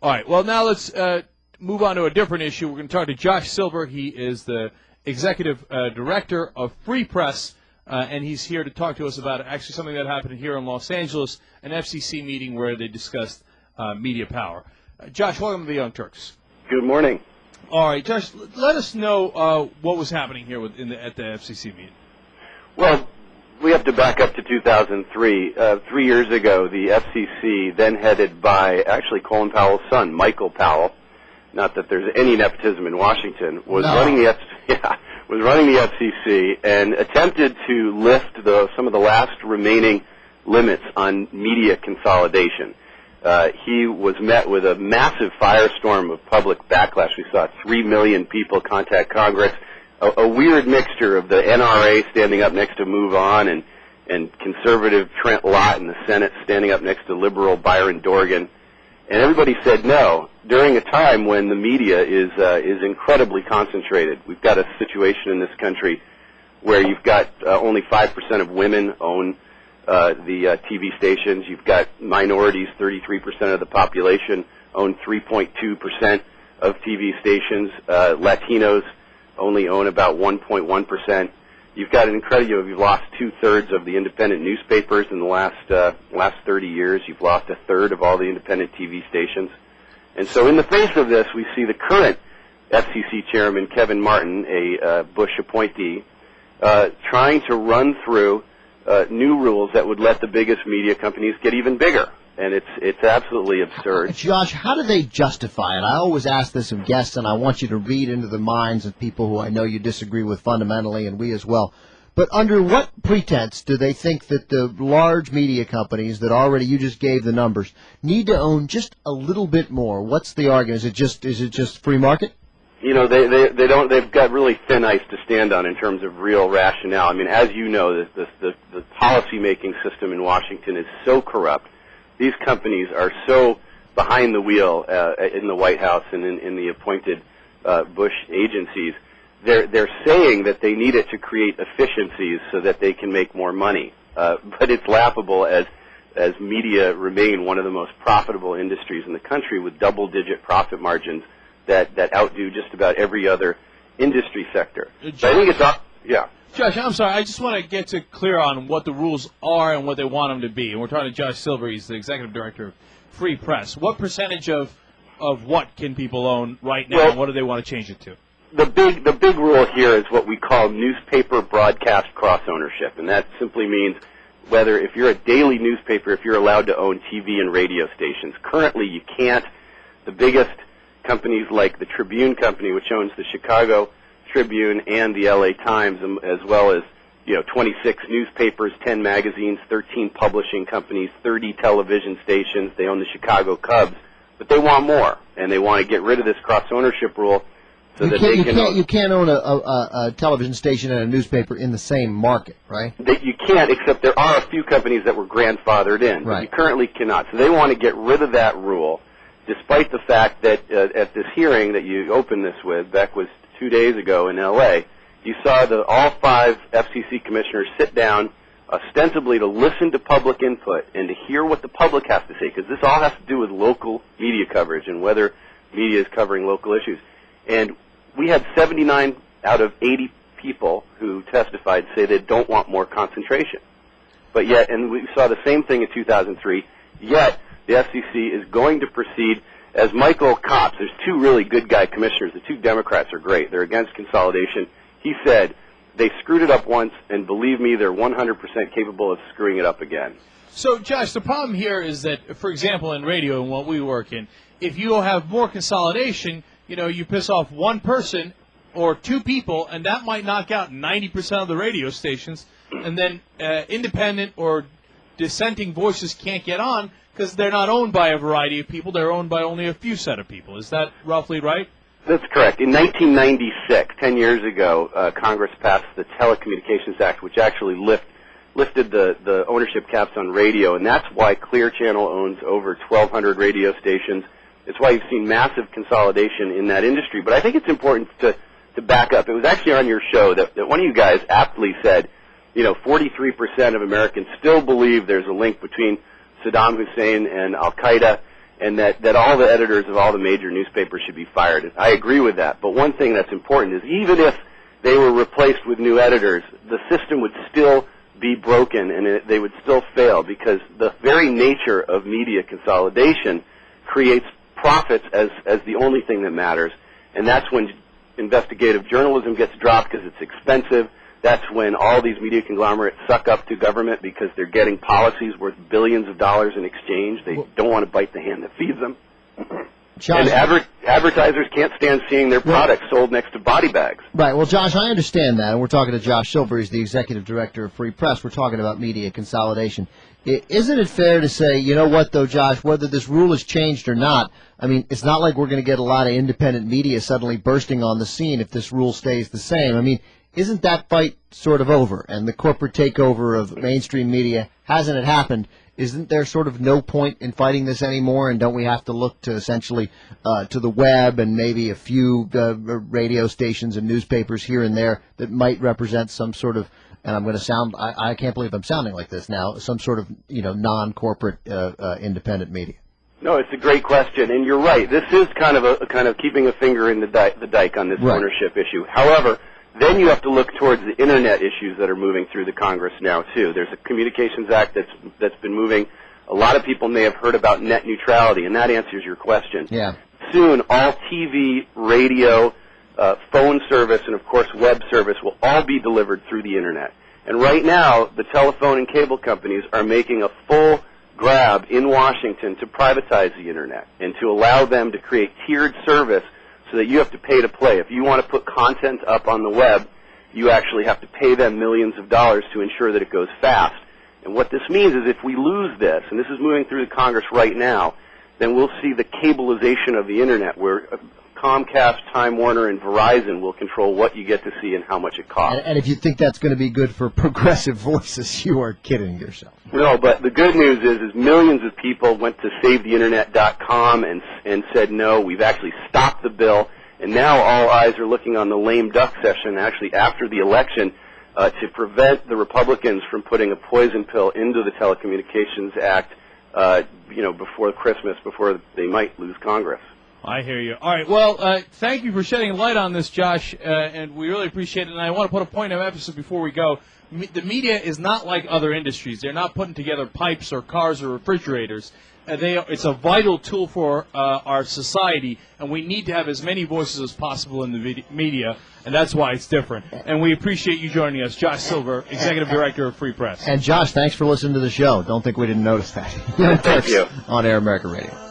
All right. Well, now let's move on to a different issue. We're going to talk to Josh Silver. He is the executive director of FreePress, and he's here to talk to us about actually something that happened here in Los Angeles, an FCC meeting where they discussed media power. Josh, welcome to the Young Turks. Good morning. All right, Josh, let us know what was happening here at the FCC meeting. Well, we have to back up to 2003. 3 years ago, the FCC, then headed by actually Colin Powell's son, Michael Powell, not that there's any nepotism in Washington, was running the FCC and attempted to lift some of the last remaining limits on media consolidation. He was met with a massive firestorm of public backlash. We saw 3 million people contact Congress, a weird mixture of the NRA standing up next to Move On and conservative Trent Lott in the Senate standing up next to liberal Byron Dorgan. And everybody said no during a time when the media is incredibly concentrated. We've got a situation in this country where you've got only 5% of women own the TV stations. You've got minorities, 33% of the population own 3.2% of TV stations. Latinos only own about 1.1%. You've got an incredible. You've lost 2/3 of the independent newspapers in the last 30 years. You've lost 1/3 of all the independent TV stations. And so, in the face of this, we see the current FCC chairman, Kevin Martin, a Bush appointee, trying to run through new rules that would let the biggest media companies get even bigger. And it's absolutely absurd. Josh, how do they justify it? I always ask this of guests, and I want you to read into the minds of people who I know you disagree with fundamentally, and we as well. But under what pretense do they think that the large media companies that already, you just gave the numbers, need to own just a little bit more? What's the argument? Is it just free market? You know, they've got really thin ice to stand on in terms of real rationale. I mean, as you know, the policy-making system in Washington is so corrupt. These companies are so behind the wheel in the White House and in the appointed Bush agencies. They're saying that they need it to create efficiencies so that they can make more money. But it's laughable as media remain one of the most profitable industries in the country with double-digit profit margins that outdo just about every other industry sector. So I think it's yeah. Josh, I'm sorry. I just want to get clear on what the rules are and what they want them to be. And we're talking to Josh Silver. He's the executive director of FreePress. What percentage of what can people own right now, and what do they want to change it to? The big rule here is what we call newspaper broadcast cross-ownership, and that simply means whether if you're a daily newspaper, if you're allowed to own TV and radio stations. Currently, you can't. The biggest companies like the Tribune Company, which owns the Chicago Tribune and the LA Times, as well as 26 newspapers, 10 magazines, 13 publishing companies, 30 television stations. They own the Chicago Cubs, but they want more, and they want to get rid of this cross-ownership rule so that they can. You can't own a television station and a newspaper in the same market, right? You can't, except there are a few companies that were grandfathered in. Right. But you currently cannot. So they want to get rid of that rule, despite the fact that at this hearing that you opened this with, Beck, was 2 days ago in L.A., you saw all 5 FCC commissioners sit down ostensibly to listen to public input and to hear what the public has to say, because this all has to do with local media coverage and whether media is covering local issues. And we had 79 out of 80 people who testified say they don't want more concentration. But yet, and we saw the same thing in 2003, yet the FCC is going to proceed as Michael Copps. There's 2 really good guy commissioners. The 2 Democrats are great. They're against consolidation. He said they screwed it up once, and believe me, they're 100% capable of screwing it up again. So, Josh, the problem here is that, for example, in radio and what we work in, if you have more consolidation, you piss off one person or 2 people, and that might knock out 90% of the radio stations, and then independent or dissenting voices can't get on because they're not owned by a variety of people. They're owned by only a few set of people. Is that roughly right? That's correct. In 1996, 10 years ago, Congress passed the Telecommunications Act, which actually lifted the ownership caps on radio, and that's why Clear Channel owns over 1,200 radio stations. It's why you've seen massive consolidation in that industry. But I think it's important to back up. It was actually on your show that one of you guys aptly said, 43% of Americans still believe there's a link between Saddam Hussein and Al-Qaeda, and that all the editors of all the major newspapers should be fired. I agree with that. But one thing that's important is even if they were replaced with new editors, the system would still be broken and they would still fail because the very nature of media consolidation creates profits as the only thing that matters. And that's when investigative journalism gets dropped because it's expensive. That's when all these media conglomerates suck up to government because they're getting policies worth billions of dollars in exchange. They don't want to bite the hand that feeds them. Josh, and advertisers can't stand seeing their products sold next to body bags. Right. Well, Josh, I understand that. And we're talking to Josh Silver. He's the executive director of Free Press. We're talking about media consolidation. Isn't it fair to say, you know what, though, Josh, whether this rule has changed or not, I mean, it's not like we're going to get a lot of independent media suddenly bursting on the scene if this rule stays the same. I mean, isn't that fight sort of over? And the corporate takeover of mainstream media, hasn't it happened? Isn't there sort of no point in fighting this anymore? And don't we have to look to essentially to the web and maybe a few radio stations and newspapers here and there that might represent some sort of, and I'm going to sound, I can't believe I'm sounding like this now, some sort of, non-corporate independent media? No, it's a great question, and you're right. This is kind of keeping a finger in the dike on this ownership issue. However, then you have to look towards the internet issues that are moving through the Congress now too. There's a Communications Act that's been moving. A lot of people may have heard about net neutrality, and that answers your question. Yeah. Soon, all TV, radio, phone service, and of course web service will all be delivered through the internet. And right now, the telephone and cable companies are making a full grab in Washington to privatize the internet and to allow them to create tiered service so that you have to pay to play. If you want to put content up on the web, you actually have to pay them millions of dollars to ensure that it goes fast. And what this means is if we lose this, and this is moving through the Congress right now, then we'll see the cableization of the internet where Comcast, Time Warner, and Verizon will control what you get to see and how much it costs. And if you think that's going to be good for progressive voices, you are kidding yourself. No, but the good news is millions of people went to SaveTheInternet.com and said no, we've actually stopped the bill, and now all eyes are looking on the lame duck session actually after the election to prevent the Republicans from putting a poison pill into the Telecommunications Act before Christmas, before they might lose Congress. I hear you. All right. Well, thank you for shedding light on this, Josh, and we really appreciate it. And I want to put a point of emphasis before we go. The media is not like other industries. They're not putting together pipes or cars or refrigerators. It's a vital tool for our society, and we need to have as many voices as possible in the media, and that's why it's different. And we appreciate you joining us, Josh Silver, Executive Director of Free Press. And, Josh, thanks for listening to the show. Don't think we didn't notice that. Thank you. On Air America Radio.